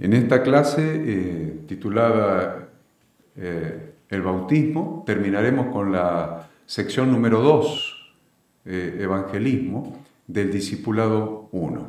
En esta clase titulada El bautismo, terminaremos con la sección número 2, Evangelismo, del Discipulado 1.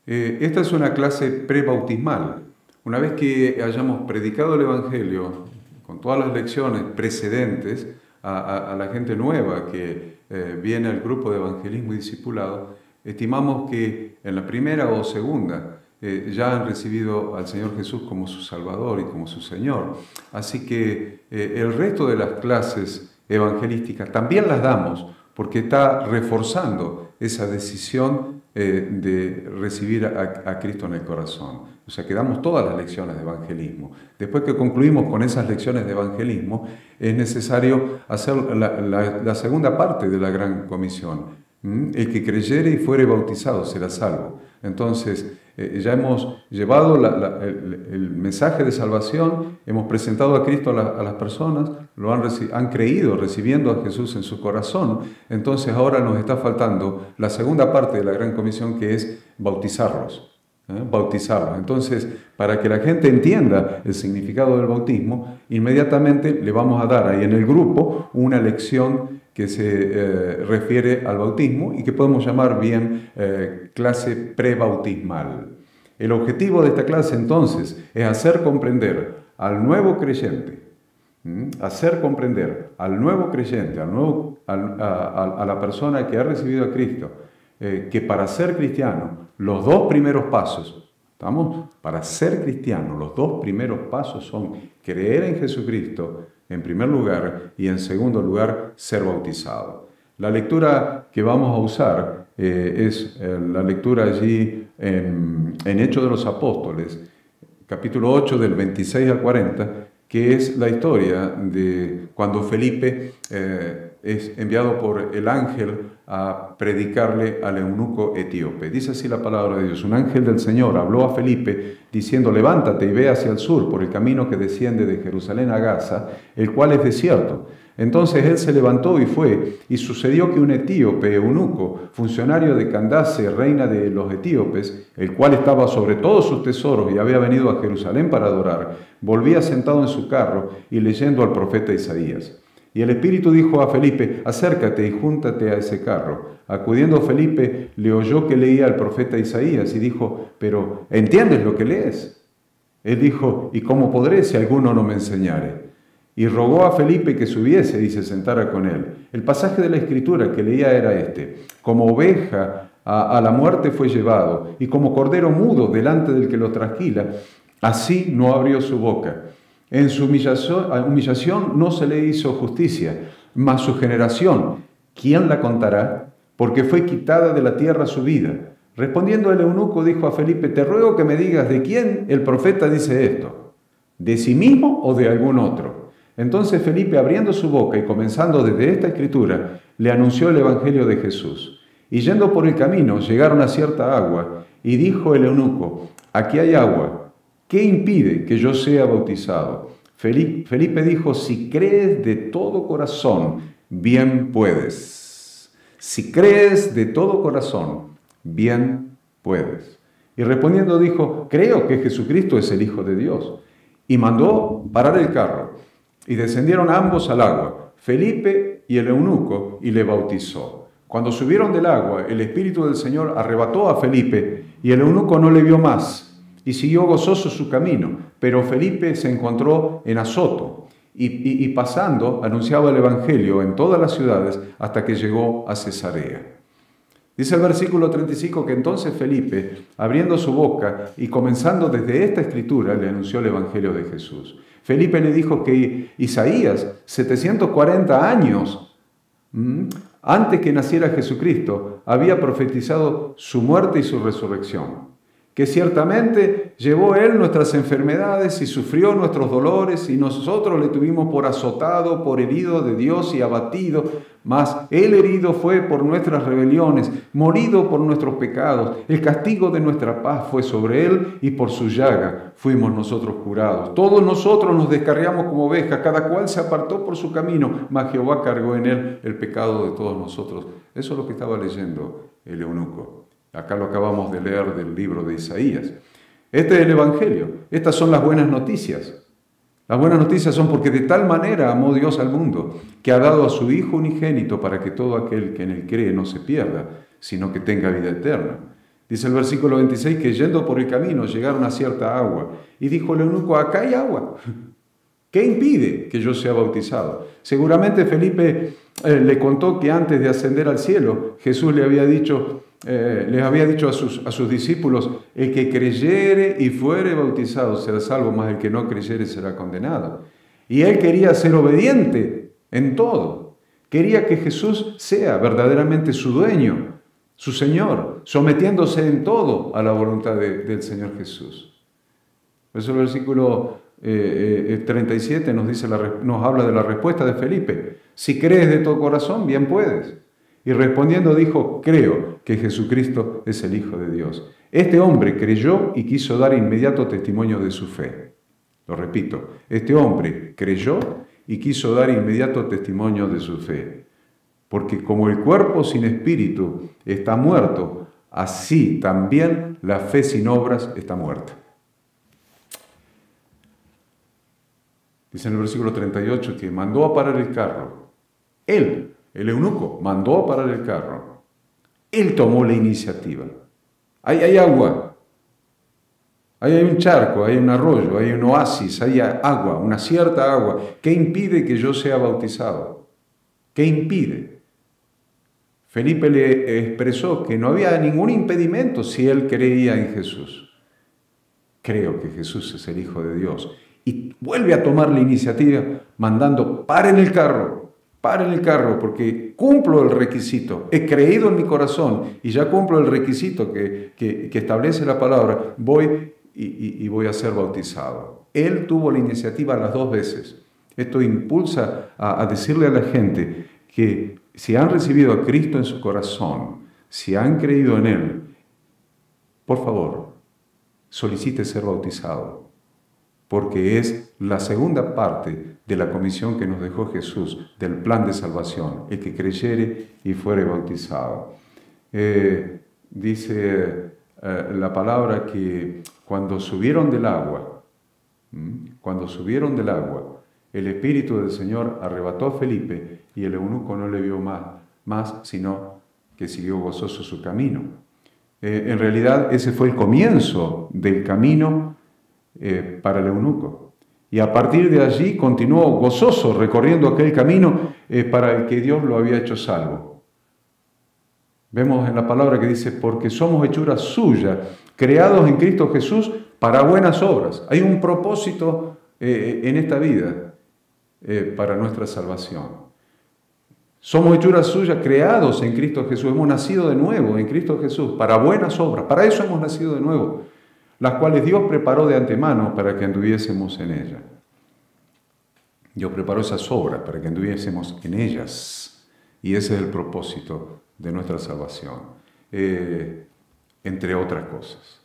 Esta es una clase prebautismal. Una vez que hayamos predicado el Evangelio con todas las lecciones precedentes a la gente nueva que viene al grupo de evangelismo y discipulado, estimamos que en la primera o segunda ya han recibido al Señor Jesús como su Salvador y como su Señor. Así que el resto de las clases evangelísticas también las damos porque está reforzando esa decisión de recibir a Cristo en el corazón. O sea, que damos todas las lecciones de evangelismo. Después que concluimos con esas lecciones de evangelismo, es necesario hacer la segunda parte de la Gran Comisión. El que creyere y fuere bautizado será salvo. Entonces, ya hemos llevado el mensaje de salvación, hemos presentado a Cristo a las personas, han creído recibiendo a Jesús en su corazón. Entonces ahora nos está faltando la segunda parte de la Gran Comisión, que es bautizarlos. Bautizarlos. Entonces, para que la gente entienda el significado del bautismo, inmediatamente le vamos a dar ahí en el grupo una lección que se refiere al bautismo y que podemos llamar bien clase prebautismal. El objetivo de esta clase entonces es hacer comprender al nuevo creyente, hacer comprender al nuevo creyente, a la persona que ha recibido a Cristo, que para ser cristiano, los dos primeros pasos, ¿estamos? Para ser cristiano, los dos primeros pasos son creer en Jesucristo, en primer lugar, y en segundo lugar, ser bautizado. La lectura que vamos a usar es la lectura allí en Hechos de los Apóstoles, capítulo 8, del 26 al 40, que es la historia de cuando Felipe es enviado por el ángel a predicarle al eunuco etíope. Dice así la palabra de Dios: un ángel del Señor habló a Felipe diciendo: levántate y ve hacia el sur por el camino que desciende de Jerusalén a Gaza, el cual es desierto. Entonces él se levantó y fue, y sucedió que un etíope eunuco, funcionario de Candace, reina de los etíopes, el cual estaba sobre todos sus tesoros y había venido a Jerusalén para adorar, volvía sentado en su carro y leyendo al profeta Isaías. Y el Espíritu dijo a Felipe: acércate y júntate a ese carro. Acudiendo Felipe, le oyó que leía al profeta Isaías y dijo: pero ¿entiendes lo que lees? Él dijo: ¿y cómo podré si alguno no me enseñare? Y rogó a Felipe que subiese y se sentara con él. El pasaje de la Escritura que leía era este: como oveja a la muerte fue llevado, y como cordero mudo delante del que lo trasquila, así no abrió su boca. En su humillación no se le hizo justicia, mas su generación, ¿quién la contará? Porque fue quitada de la tierra su vida. Respondiendo el eunuco dijo a Felipe: te ruego que me digas de quién el profeta dice esto, ¿de sí mismo o de algún otro? Entonces Felipe, abriendo su boca y comenzando desde esta escritura, le anunció el evangelio de Jesús. Y yendo por el camino, llegaron a cierta agua, y dijo el eunuco: aquí hay agua. ¿Qué impide que yo sea bautizado? Felipe dijo: si crees de todo corazón, bien puedes. Si crees de todo corazón, bien puedes. Y respondiendo dijo: creo que Jesucristo es el Hijo de Dios. Y mandó parar el carro. Y descendieron ambos al agua, Felipe y el eunuco, y le bautizó. Cuando subieron del agua, el Espíritu del Señor arrebató a Felipe, y el eunuco no le vio más, y siguió gozoso su camino. Pero Felipe se encontró en Azoto, y pasando anunciaba el Evangelio en todas las ciudades hasta que llegó a Cesarea. Dice el versículo 35 que entonces Felipe, abriendo su boca y comenzando desde esta escritura, le anunció el Evangelio de Jesús. Felipe le dijo que Isaías, 740 años antes que naciera Jesucristo, había profetizado su muerte y su resurrección. Que ciertamente llevó Él nuestras enfermedades y sufrió nuestros dolores, y nosotros le tuvimos por azotado, por herido de Dios y abatido, mas Él herido fue por nuestras rebeliones, molido por nuestros pecados. El castigo de nuestra paz fue sobre Él, y por su llaga fuimos nosotros curados. Todos nosotros nos descarriamos como ovejas, cada cual se apartó por su camino, mas Jehová cargó en Él el pecado de todos nosotros. Eso es lo que estaba leyendo el eunuco. Acá lo acabamos de leer del libro de Isaías. Este es el Evangelio. Estas son las buenas noticias. Las buenas noticias son porque de tal manera amó Dios al mundo, que ha dado a su Hijo unigénito para que todo aquel que en él cree no se pierda, sino que tenga vida eterna. Dice el versículo 26 que yendo por el camino llegaron a cierta agua, y dijo el eunuco, acá hay agua. ¿Qué impide que yo sea bautizado? Seguramente Felipe le contó que antes de ascender al cielo, Jesús les había dicho a sus discípulos, el que creyere y fuere bautizado será salvo, mas el que no creyere será condenado. Y él quería ser obediente en todo. Quería que Jesús sea verdaderamente su dueño, su Señor, sometiéndose en todo a la voluntad del Señor Jesús. Por eso el versículo 37 nos habla de la respuesta de Felipe. Si crees de todo corazón, bien puedes. Y respondiendo dijo, creo que Jesucristo es el Hijo de Dios. Este hombre creyó y quiso dar inmediato testimonio de su fe. Lo repito, este hombre creyó y quiso dar inmediato testimonio de su fe. Porque como el cuerpo sin espíritu está muerto, así también la fe sin obras está muerta. Dice en el versículo 38 que mandó a parar el carro. Él, el eunuco, mandó a parar el carro. Él tomó la iniciativa. Ahí hay agua. Ahí hay un charco, hay un arroyo, hay un oasis, hay agua, una cierta agua. ¿Qué impide que yo sea bautizado? ¿Qué impide? Felipe le expresó que no había ningún impedimento si él creía en Jesús. Creo que Jesús es el Hijo de Dios. Y vuelve a tomar la iniciativa mandando, paren el carro, porque cumplo el requisito. He creído en mi corazón y ya cumplo el requisito que establece la palabra. Voy y voy a ser bautizado. Él tuvo la iniciativa las dos veces. Esto impulsa a decirle a la gente que si han recibido a Cristo en su corazón, si han creído en Él, por favor, solicite ser bautizado. Porque es la segunda parte de la comisión que nos dejó Jesús, del plan de salvación, el que creyere y fuere bautizado. Dice la palabra que cuando subieron del agua, el Espíritu del Señor arrebató a Felipe y el eunuco no le vio más, sino que siguió gozoso su camino. En realidad ese fue el comienzo del camino para el eunuco. Y a partir de allí continuó gozoso recorriendo aquel camino para el que Dios lo había hecho salvo. Vemos en la palabra que dice, porque somos hechura suya, creados en Cristo Jesús para buenas obras. Hay un propósito en esta vida para nuestra salvación. Somos hechura suya, creados en Cristo Jesús. Hemos nacido de nuevo en Cristo Jesús para buenas obras. Para eso hemos nacido de nuevo, las cuales Dios preparó de antemano para que anduviésemos en ellas. Dios preparó esas obras para que anduviésemos en ellas. Y ese es el propósito de nuestra salvación, entre otras cosas.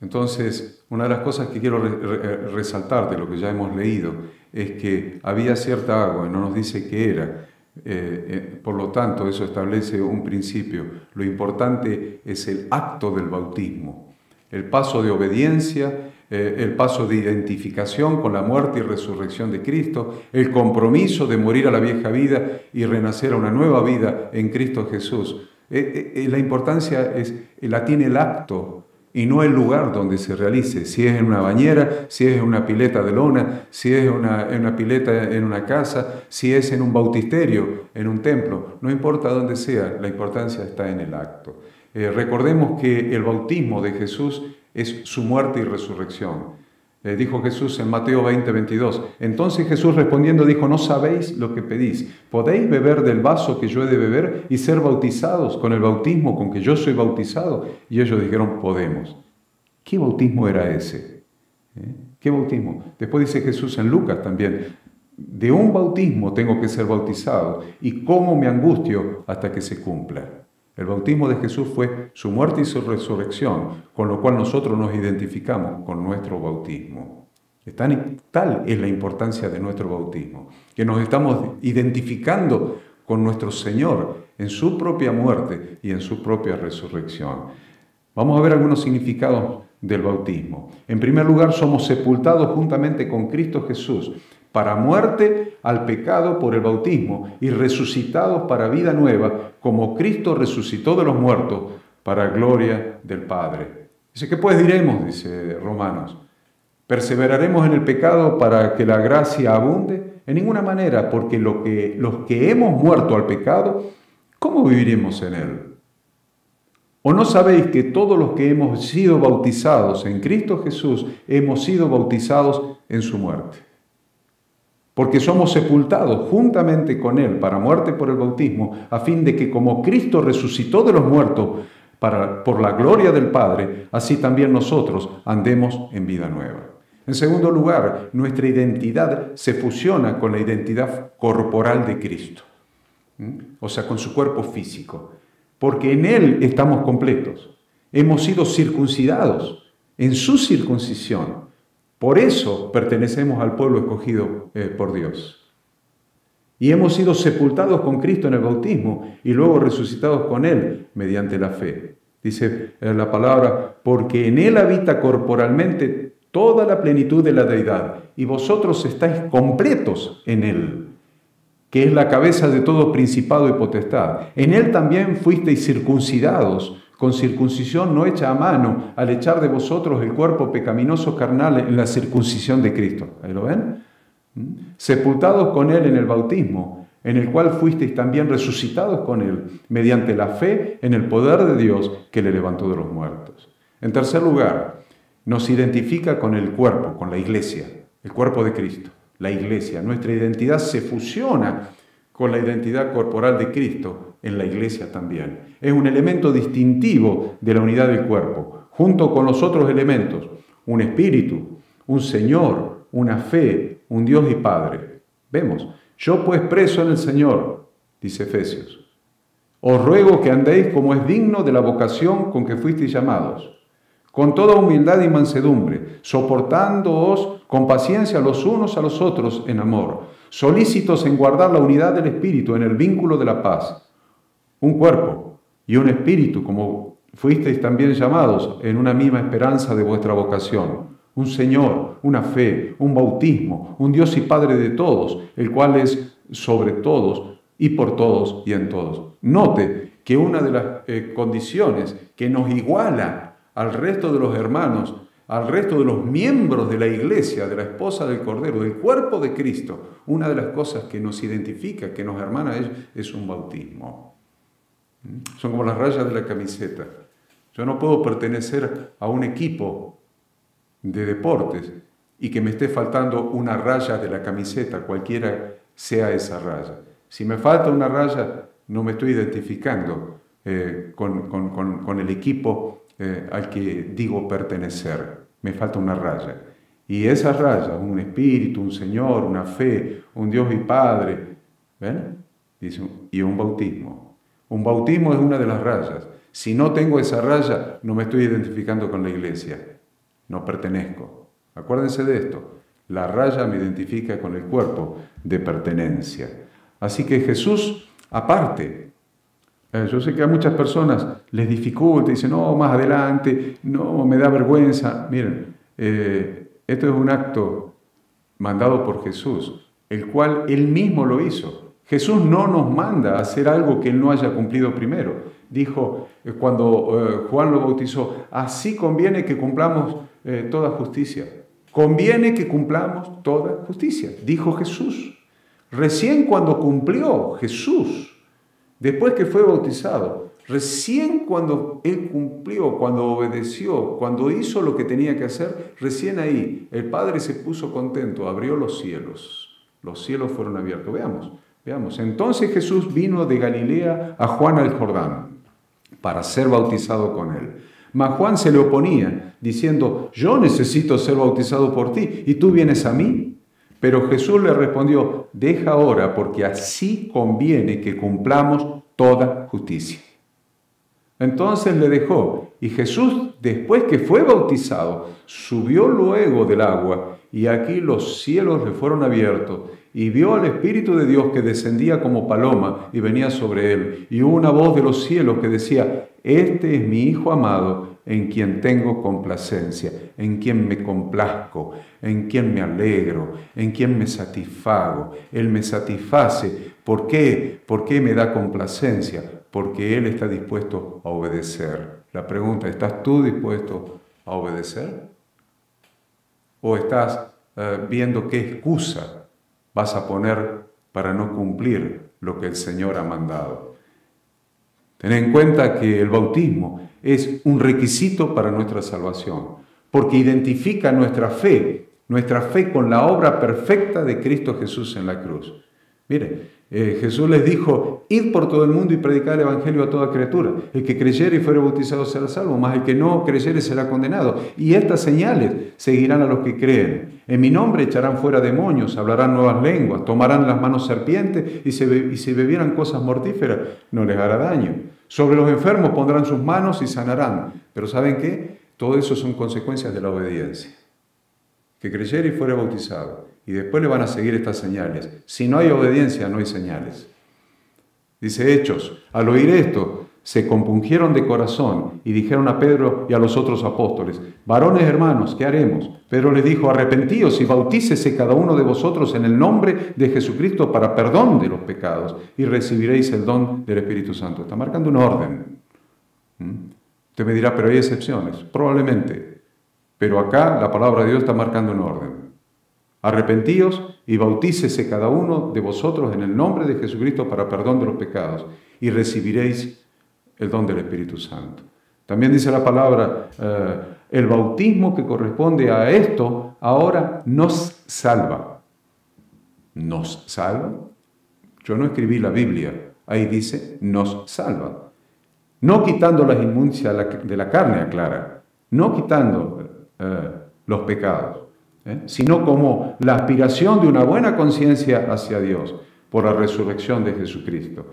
Entonces, una de las cosas que quiero resaltar de lo que ya hemos leído es que había cierta agua, y no nos dice qué era. Por lo tanto, eso establece un principio. Lo importante es el acto del bautismo. El paso de obediencia, el paso de identificación con la muerte y resurrección de Cristo, el compromiso de morir a la vieja vida y renacer a una nueva vida en Cristo Jesús. La importancia la tiene el acto y no el lugar donde se realice. Si es en una bañera, si es en una pileta de lona, si es en una pileta en una casa, si es en un bautisterio, en un templo. No importa dónde sea, la importancia está en el acto. Recordemos que el bautismo de Jesús es su muerte y resurrección. Dijo Jesús en Mateo 20:22. Entonces Jesús respondiendo dijo, no sabéis lo que pedís. ¿Podéis beber del vaso que yo he de beber y ser bautizados con el bautismo con que yo soy bautizado? Y ellos dijeron, podemos. ¿Qué bautismo era ese? ¿Qué bautismo? Después dice Jesús en Lucas también, de un bautismo tengo que ser bautizado y cómo me angustio hasta que se cumpla. El bautismo de Jesús fue su muerte y su resurrección, con lo cual nosotros nos identificamos con nuestro bautismo. Tal es la importancia de nuestro bautismo, que nos estamos identificando con nuestro Señor en su propia muerte y en su propia resurrección. Vamos a ver algunos significados del bautismo. En primer lugar, somos sepultados juntamente con Cristo Jesús para muerte al pecado por el bautismo y resucitados para vida nueva, como Cristo resucitó de los muertos para gloria del Padre. Dice, ¿qué pues diremos? Dice Romanos. ¿Perseveraremos en el pecado para que la gracia abunde? En ninguna manera, porque los que hemos muerto al pecado, ¿cómo viviremos en él? ¿O no sabéis que todos los que hemos sido bautizados en Cristo Jesús hemos sido bautizados en su muerte? Porque somos sepultados juntamente con él para muerte por el bautismo, a fin de que como Cristo resucitó de los muertos por la gloria del Padre, así también nosotros andemos en vida nueva. En segundo lugar, nuestra identidad se fusiona con la identidad corporal de Cristo, o sea, con su cuerpo físico, porque en Él estamos completos. Hemos sido circuncidados en su circuncisión. Por eso pertenecemos al pueblo escogido por Dios. Y hemos sido sepultados con Cristo en el bautismo y luego resucitados con Él mediante la fe. Dice la palabra, porque en Él habita corporalmente toda la plenitud de la deidad, y vosotros estáis completos en Él, que es la cabeza de todo principado y potestad. En Él también fuisteis circuncidados, con circuncisión no hecha a mano, al echar de vosotros el cuerpo pecaminoso carnal en la circuncisión de Cristo. ¿Ahí lo ven? Sepultados con Él en el bautismo, en el cual fuisteis también resucitados con Él, mediante la fe en el poder de Dios que le levantó de los muertos. En tercer lugar, nos identifica con el cuerpo, con la iglesia, el cuerpo de Cristo, la iglesia. Nuestra identidad se fusiona con la identidad corporal de Cristo en la iglesia también. Es un elemento distintivo de la unidad del cuerpo, junto con los otros elementos, un espíritu, un Señor, una fe, un Dios y Padre. Vemos, yo pues preso en el Señor, dice Efesios, os ruego que andéis como es digno de la vocación con que fuisteis llamados, con toda humildad y mansedumbre, soportándoos con paciencia los unos a los otros en amor, solícitos en guardar la unidad del Espíritu en el vínculo de la paz. Un cuerpo y un espíritu, como fuisteis también llamados en una misma esperanza de vuestra vocación. Un Señor, una fe, un bautismo, un Dios y Padre de todos, el cual es sobre todos y por todos y en todos. Note que una de las condiciones que nos iguala al resto de los hermanos, al resto de los miembros de la iglesia, de la esposa del Cordero, del cuerpo de Cristo, una de las cosas que nos identifica, que nos hermana es un bautismo. Son como las rayas de la camiseta. Yo no puedo pertenecer a un equipo de deportes y que me esté faltando una raya de la camiseta, cualquiera sea esa raya. Si me falta una raya, no me estoy identificando con el equipo al que digo pertenecer. Me falta una raya. Y esa raya, un espíritu, un Señor, una fe, un Dios y Padre, ¿ven? Y un bautismo. Un bautismo es una de las rayas. Si no tengo esa raya, no me estoy identificando con la iglesia. No pertenezco. Acuérdense de esto. La raya me identifica con el cuerpo de pertenencia. Así que Jesús, aparte, yo sé que a muchas personas les dificulta, dicen, no, más adelante, no, me da vergüenza. Miren, esto es un acto mandado por Jesús, el cual Él mismo lo hizo. Jesús no nos manda a hacer algo que Él no haya cumplido primero. Dijo, cuando Juan lo bautizó, así conviene que cumplamos toda justicia. Conviene que cumplamos toda justicia, dijo Jesús. Recién cuando cumplió Jesús, después que fue bautizado, recién cuando Él cumplió, cuando obedeció, cuando hizo lo que tenía que hacer, recién ahí el Padre se puso contento, abrió los cielos fueron abiertos. Veamos. Entonces Jesús vino de Galilea a Juan al Jordán para ser bautizado con Él. Mas Juan se le oponía, diciendo, yo necesito ser bautizado por ti, ¿y tú vienes a mí? Pero Jesús le respondió, deja ahora, porque así conviene que cumplamos toda justicia. Entonces le dejó, y Jesús, después que fue bautizado, subió luego del agua, y aquí los cielos le fueron abiertos, y vio al Espíritu de Dios que descendía como paloma y venía sobre él. Y hubo una voz de los cielos que decía: este es mi Hijo amado, en quien tengo complacencia, en quien me complazco, en quien me alegro, en quien me satisfago. Él me satisface. ¿Por qué? ¿Por qué me da complacencia? Porque Él está dispuesto a obedecer. La pregunta: ¿estás tú dispuesto a obedecer? ¿O estás viendo qué excusa vas a poner para no cumplir lo que el Señor ha mandado? Ten en cuenta que el bautismo es un requisito para nuestra salvación, porque identifica nuestra fe con la obra perfecta de Cristo Jesús en la cruz. Mire, Jesús les dijo: id por todo el mundo y predicad el Evangelio a toda criatura. El que creyere y fuere bautizado será salvo, mas el que no creyere será condenado. Y estas señales seguirán a los que creen. En mi nombre echarán fuera demonios, hablarán nuevas lenguas, tomarán en las manos serpientes, y si bebieran cosas mortíferas no les hará daño. Sobre los enfermos pondrán sus manos y sanarán. Pero ¿saben qué? Todo eso son consecuencias de la obediencia. Que creyere y fuere bautizado. Y después le van a seguir estas señales. Si no hay obediencia, no hay señales. Dice Hechos: al oír esto, se compungieron de corazón y dijeron a Pedro y a los otros apóstoles: varones hermanos, ¿qué haremos? Pedro les dijo: arrepentíos y bautícese cada uno de vosotros en el nombre de Jesucristo para perdón de los pecados y recibiréis el don del Espíritu Santo. Está marcando un orden. Usted me dirá: pero hay excepciones. Probablemente. Pero acá la palabra de Dios está marcando un orden. Arrepentíos y bautícese cada uno de vosotros en el nombre de Jesucristo para perdón de los pecados y recibiréis el don del Espíritu Santo. También dice la palabra: el bautismo que corresponde a esto ahora nos salva. ¿Nos salva? Yo no escribí la Biblia, ahí dice nos salva. No quitando las inmundicias de la carne, aclara, no quitando los pecados, sino como la aspiración de una buena conciencia hacia Dios por la resurrección de Jesucristo,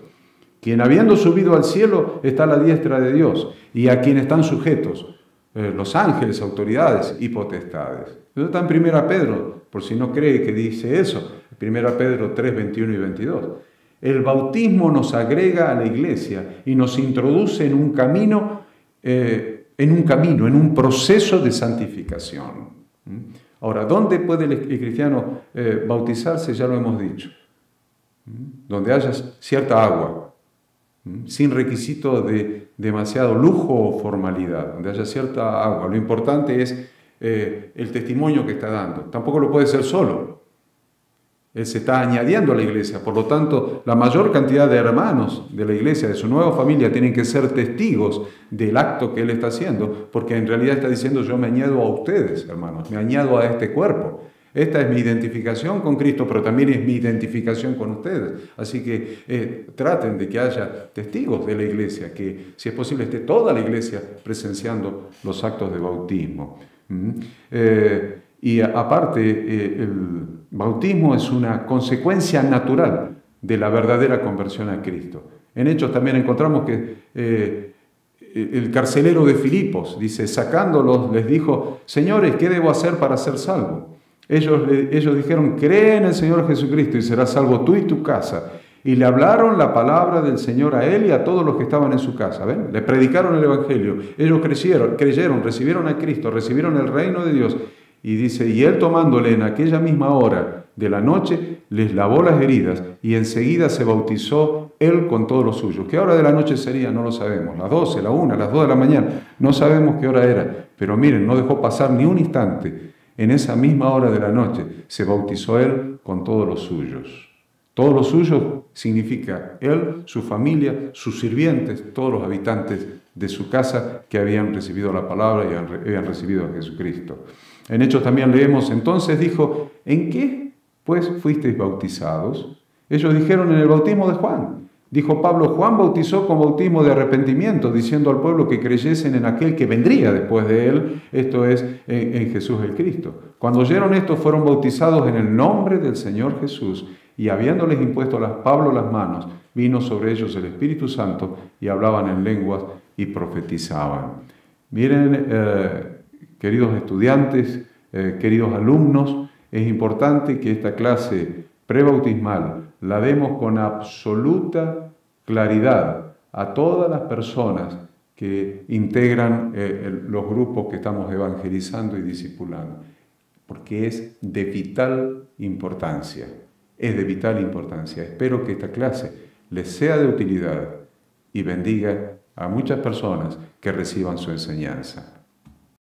quien habiendo subido al cielo está a la diestra de Dios y a quien están sujetos los ángeles, autoridades y potestades. Eso está en 1 Pedro, por si no cree que dice eso, 1 Pedro 3, 21 y 22. El bautismo nos agrega a la iglesia y nos introduce en un camino, en un proceso de santificación. Ahora, ¿dónde puede el cristiano bautizarse? Ya lo hemos dicho. Donde haya cierta agua, sin requisito de demasiado lujo o formalidad, donde haya cierta agua. Lo importante es el testimonio que está dando. Tampoco lo puede ser solo. Él se está añadiendo a la iglesia, por lo tanto, la mayor cantidad de hermanos de la iglesia, de su nueva familia, tienen que ser testigos del acto que él está haciendo, porque en realidad está diciendo: yo me añado a ustedes, hermanos, me añado a este cuerpo. Esta es mi identificación con Cristo, pero también es mi identificación con ustedes. Así que traten de que haya testigos de la iglesia, que si es posible esté toda la iglesia presenciando los actos de bautismo. Y aparte, el bautismo es una consecuencia natural de la verdadera conversión a Cristo. En Hechos también encontramos que el carcelero de Filipos, dice, sacándolos, les dijo: señores, ¿qué debo hacer para ser salvo? Ellos dijeron: cree en el Señor Jesucristo y serás salvo tú y tu casa. Y le hablaron la palabra del Señor a él y a todos los que estaban en su casa. ¿Ven? Le predicaron el Evangelio. Ellos creyeron, recibieron a Cristo, recibieron el reino de Dios. Y dice: y él, tomándole en aquella misma hora de la noche, les lavó las heridas y enseguida se bautizó él con todos los suyos. ¿Qué hora de la noche sería? No lo sabemos. Las 12, la 1, las 2 de la mañana. No sabemos qué hora era. Pero miren, no dejó pasar ni un instante. En esa misma hora de la noche se bautizó él con todos los suyos. Todos los suyos significa él, su familia, sus sirvientes, todos los habitantes de su casa que habían recibido la palabra y habían recibido a Jesucristo. En Hechos también leemos: entonces dijo: ¿en qué pues fuisteis bautizados? Ellos dijeron: en el bautismo de Juan. Dijo Pablo: Juan bautizó con bautismo de arrepentimiento, diciendo al pueblo que creyesen en aquel que vendría después de él, esto es, en Jesús el Cristo. Cuando oyeron esto, fueron bautizados en el nombre del Señor Jesús, y habiéndoles impuesto Pablo las manos, vino sobre ellos el Espíritu Santo, y hablaban en lenguas y profetizaban. Miren, queridos estudiantes, queridos alumnos, Es importante que esta clase prebautismal la demos con absoluta claridad a todas las personas que integran los grupos que estamos evangelizando y discipulando, porque es de vital importancia, es de vital importancia. Espero que esta clase les sea de utilidad y bendiga a muchas personas que reciban su enseñanza.